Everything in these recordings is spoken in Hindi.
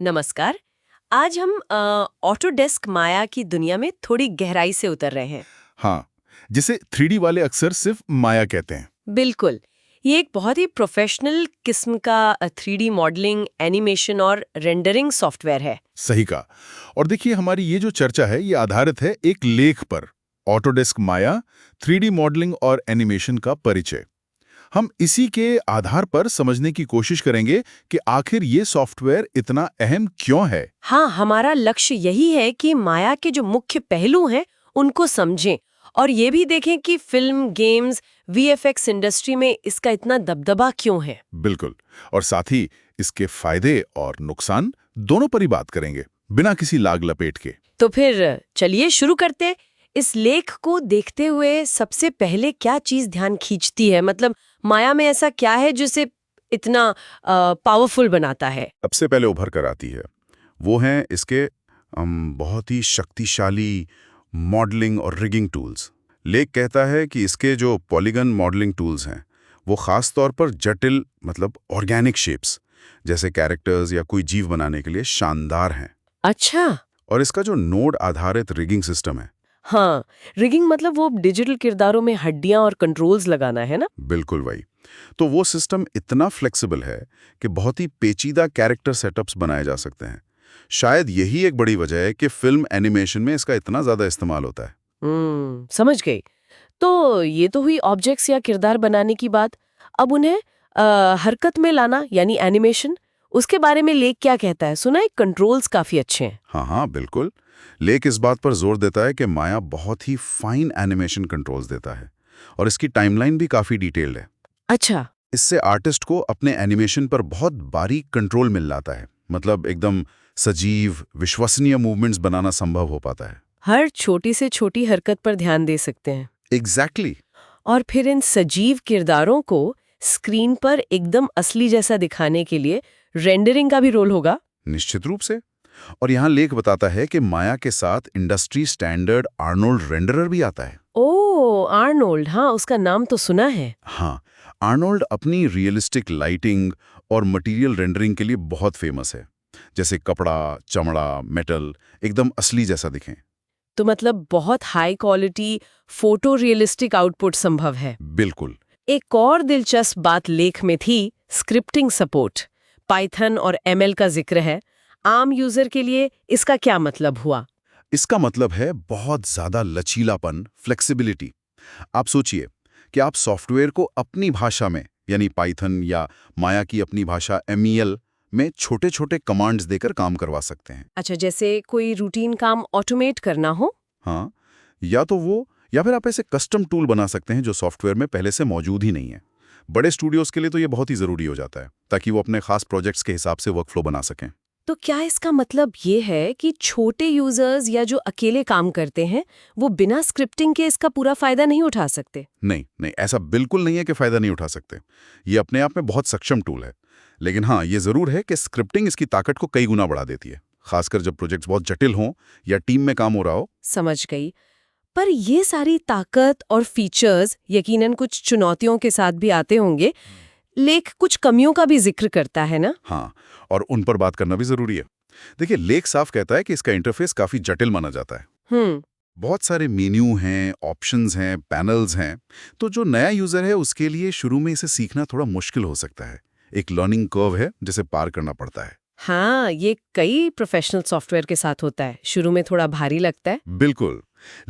नमस्कार। आज हम ऑटोडेस्क माया की दुनिया में थोड़ी गहराई से उतर रहे हैं। हाँ, जिसे 3D वाले अक्सर सिर्फ माया कहते हैं। बिल्कुल। ये एक बहुत ही प्रोफेशनल किस्म का 3D मॉडलिंग, एनिमेशन और रेंडरिंग सॉफ्टवेयर है। सही कहा। और देखिए, हमारी ये जो चर्चा है ये आधारित है एक लेख पर, ऑटोडेस्क माया, 3D मॉडलिंग और एनिमेशन का परिचय। हम इसी के आधार पर समझने की कोशिश करेंगे कि आखिर ये सॉफ्टवेयर इतना अहम क्यों है। हाँ, हमारा लक्ष्य यही है कि माया के जो मुख्य पहलू हैं उनको समझें और ये भी देखें कि फिल्म, गेम्स, वीएफएक्स इंडस्ट्री में इसका इतना दबदबा क्यों है। बिल्कुल। और साथ ही इसके फायदे और नुकसान दोनों पर ही बात करेंगे, बिना किसी लाग लपेट के। तो फिर चलिए शुरू करते हैं। इस लेख को देखते हुए सबसे पहले क्या चीज ध्यान खींचती है? मतलब माया में ऐसा क्या है जिसे इतना पावरफुल बनाता है? सबसे पहले उभर कर आती है वो हैं इसके बहुत ही शक्तिशाली मॉडलिंग और रिगिंग टूल्स। लेख कहता है कि इसके जो पॉलीगन मॉडलिंग टूल्स हैं वो ख़ास तौर पर जटिल मतलब ऑर्गेनिक शेप्स जैसे कैरेक्टर्स या कोई जीव बनाने के लिए शानदार हैं। अच्छा। और इसका जो नोड आधारित रिगिंग सिस्टम है, हाँ, रिगिंग मतलब वो डिजिटल किरदारों में हड्डियां और कंट्रोल्स लगाना है ना? बिल्कुल वही। तो वो सिस्टम इतना फ्लेक्सिबल है कि बहुत ही पेचीदा कैरेक्टर सेटअप्स बनाए जा सकते हैं। शायद यही एक बड़ी वजह है कि फिल्म एनिमेशन में इसका इतना ज़्यादा इस्तेमाल होता है। समझ गई। तो ये तो हुई ऑब्जेक्ट्स या किरदार बनाने की बात। अब उन्हें हरकत में लाना यानी एनिमेशन, उसके बारे में लेख क्या कहता है? सुना है कंट्रोल्स काफी अच्छे हैं। हाँ हाँ बिल्कुल। लेख इस बात पर जोर देता है कि माया बहुत ही फाइन एनिमेशन कंट्रोल्स देता है और इसकी टाइमलाइन भी काफ़ी डिटेल्ड है। अच्छा। इससे आर्टिस्ट को अपने एनिमेशन पर बहुत बारीक कंट्रोल मिल जाता है, मतलब एकदम सजीव विश्वसनीय मूवमेंट्स बनाना संभव हो पाता है। हर छोटी से छोटी हरकत पर ध्यान दे सकते हैं। एग्जैक्टली और फिर इन सजीव किरदारों को स्क्रीन पर एकदम असली जैसा दिखाने के लिए रेंडरिंग का भी रोल होगा। निश्चित रूप से। और यहाँ लेख बताता है कि माया के साथ इंडस्ट्री स्टैंडर्ड आर्नोल्ड रेंडरर भी आता है। ओ, आर्नोल्ड, हाँ उसका नाम तो सुना है। हाँ, आर्नोल्ड अपनी रियलिस्टिक लाइटिंग और मटेरियल रेंडरिंग के लिए बहुत फेमस है, जैसे कपड़ा, चमड़ा, मेटल एकदम असली जैसा दिखें। तो मतलब बहुत high quality photo realistic output संभव है। बिल्कुल। एक और दिलचस्प बात लेख में थी स्क्रिप्टिंग सपोर्ट। पाइथन और एमएल का जिक्र है। आम यूजर के लिए इसका क्या मतलब हुआ? इसका मतलब है बहुत ज़्यादा लचीलापन, फ्लेक्सिबिलिटी। आप सोचिए कि आप सॉफ्टवेयर को अपनी भाषा में यानी पाइथन या माया की अपनी भाषा MEL में छोटे-छोटे कमांड्स देकर काम करवा सकते हैं। अच्छा, जैसे कोई रूटीन काम ऑटोमेट करना हो। हाँ, या तो वो या फिर आप ऐसे कस्टम टूल बना सकते हैं जो सॉफ्टवेयर में पहले से मौजूद ही नहीं है। बड़े स्टूडियोज़ के लिए तो ये बहुत ही ज़रूरी हो जाता है ताकि वो अपने खास प्रोजेक्ट्स के हिसाब से वर्कफ्लो बना सकें। तो क्या इसका मतलब ये है कि छोटे यूजर्स या जो अकेले काम करते हैं वो बिना स्क्रिप्टिंग के इसका पूरा फायदा नहीं उठा सकते? नहीं नहीं, ऐसा बिल्कुल नहीं है कि फ़ायदा नहीं उठा सकते। ये अपने आप में बहुत सक्षम टूल है। लेकिन हाँ, ये ज़रूर है कि स्क्रिप्टिंग इसकी ताकत को कई गुना बढ़ा देती है, खासकर जब प्रोजेक्ट्स बहुत जटिल हों या टीम में काम हो रहा हो। समझ गई। पर ये सारी ताकत और फीचर्स यकीनन कुछ चुनौतियों के साथ भी आते होंगे। लेख कुछ कमियों का भी जिक्र करता है ना? हाँ, और उन पर बात करना भी ज़रूरी है। देखिए, लेख साफ कहता है कि इसका इंटरफेस काफ़ी जटिल माना जाता है। हम्म। बहुत सारे मेन्यू हैं, ऑप्शंस हैं, पैनल्स हैं, तो जो नया यूज़र है उसके लिए शुरू में इसे सीखना थोड़ा मुश्किल हो सकता है। एक लर्निंग कर्व है जिसे पार करना पड़ता है। हाँ, ये कई प्रोफेशनल सॉफ्टवेयर के साथ होता है। शुरू में थोड़ा भारी लगता है। बिल्कुल।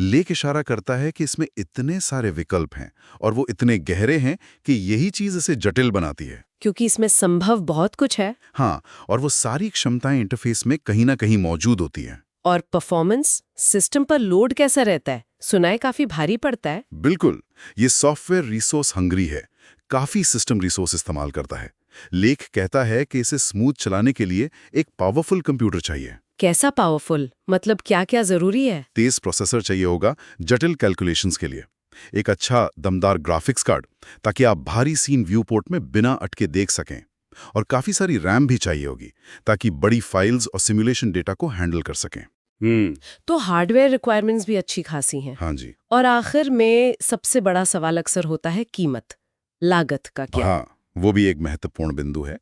लेख इशारा करता है कि इसमें इतने सारे विकल्प हैं और वो इतने गहरे हैं कि यही चीज़ इसे जटिल बनाती है। क्योंकि इसमें संभव बहुत कुछ है। हाँ, और वो सारी क्षमताएं इंटरफेस में कहीं ना कहीं मौजूद होती हैं। और परफॉर्मेंस सिस्टम पर लोड कैसा रहता है? सुना है काफी भारी पड़ता है। बिल्कुल, ये सॉफ्टवेयर रिसोर्स हंग्री है, काफ़ी सिस्टम रिसोर्स इस्तेमाल करता है। लेख कहता है कि इसे स्मूथ चलाने के लिए एक पावरफुल कंप्यूटर चाहिए। कैसा पावरफुल? मतलब क्या क्या जरूरी है? तेज प्रोसेसर चाहिए होगा जटिल कैलकुलेशंस के लिए, एक अच्छा दमदार ग्राफिक्स कार्ड ताकि आप भारी सीन व्यू पोर्ट में बिना अटके देख सकें, और काफ़ी सारी रैम भी चाहिए होगी ताकि बड़ी फाइल्स और सिमुलेशन डेटा को हैंडल कर सकें। तो हार्डवेयर रिक्वायरमेंट्स भी अच्छी खासी हैं। हाँ जी। और आखिर में सबसे बड़ा सवाल अक्सर होता है कीमत, लागत का क्या? हाँ, वो भी एक महत्वपूर्ण बिंदु है।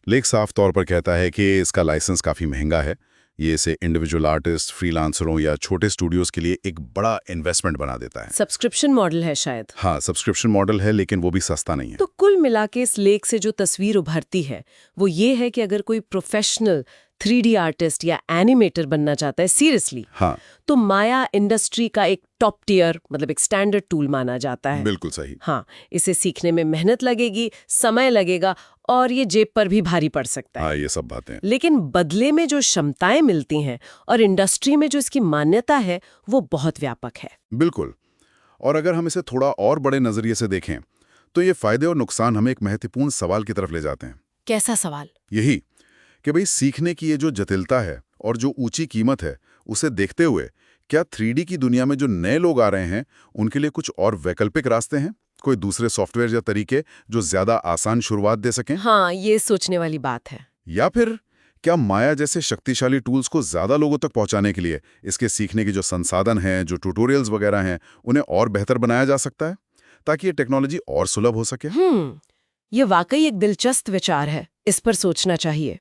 लेख साफ तौर पर कहता है कि इसका लाइसेंस काफ़ी महंगा है। ये इसे इंडिविजुअल आर्टिस्ट, फ्रीलांसरों या छोटे स्टूडियोज़ के लिए एक बड़ा इन्वेस्टमेंट बना देता है। सब्सक्रिप्शन मॉडल है शायद। हाँ, सब्सक्रिप्शन मॉडल है, लेकिन वो भी सस्ता नहीं है। तो कुल मिला के इस लेख से जो तस्वीर उभरती है वो ये है कि अगर कोई प्रोफेशनल 3D आर्टिस्ट या एनिमेटर बनना चाहता है सीरियसली, हाँ, तो माया इंडस्ट्री का एक टॉप टियर मतलब एक स्टैंडर्ड टूल माना जाता है। बिल्कुल सही। हाँ, इसे सीखने में मेहनत लगेगी, समय लगेगा और ये जेब पर भी भारी पड़ सकता है। हाँ, ये सब बातें। लेकिन बदले में जो क्षमताएं मिलती हैं और इंडस्ट्री में जो इसकी मान्यता है वो बहुत व्यापक है। बिल्कुल। और अगर हम इसे थोड़ा और बड़े नज़रिए से देखें, तो ये फायदे और नुकसान हमें एक महत्वपूर्ण सवाल की तरफ ले जाते हैं। कैसा सवाल? यही कि भाई सीखने की ये जो जटिलता है और जो ऊंची कीमत है, उसे देखते हुए क्या 3D की दुनिया में जो नए लोग आ रहे हैं उनके लिए कुछ और वैकल्पिक रास्ते हैं? कोई दूसरे सॉफ्टवेयर या तरीके जो ज्यादा आसान शुरुआत दे सकें? हाँ, ये सोचने वाली बात है। या फिर क्या माया जैसे शक्तिशाली टूल्स को ज्यादा लोगों तक पहुंचाने के लिए इसके सीखने के जो संसाधन हैं, जो ट्यूटोरियल्स वगैरह हैं, उन्हें और बेहतर बनाया जा सकता है ताकि ये टेक्नोलॉजी और सुलभ हो सके? ये वाकई एक दिलचस्प विचार है, इस पर सोचना चाहिए।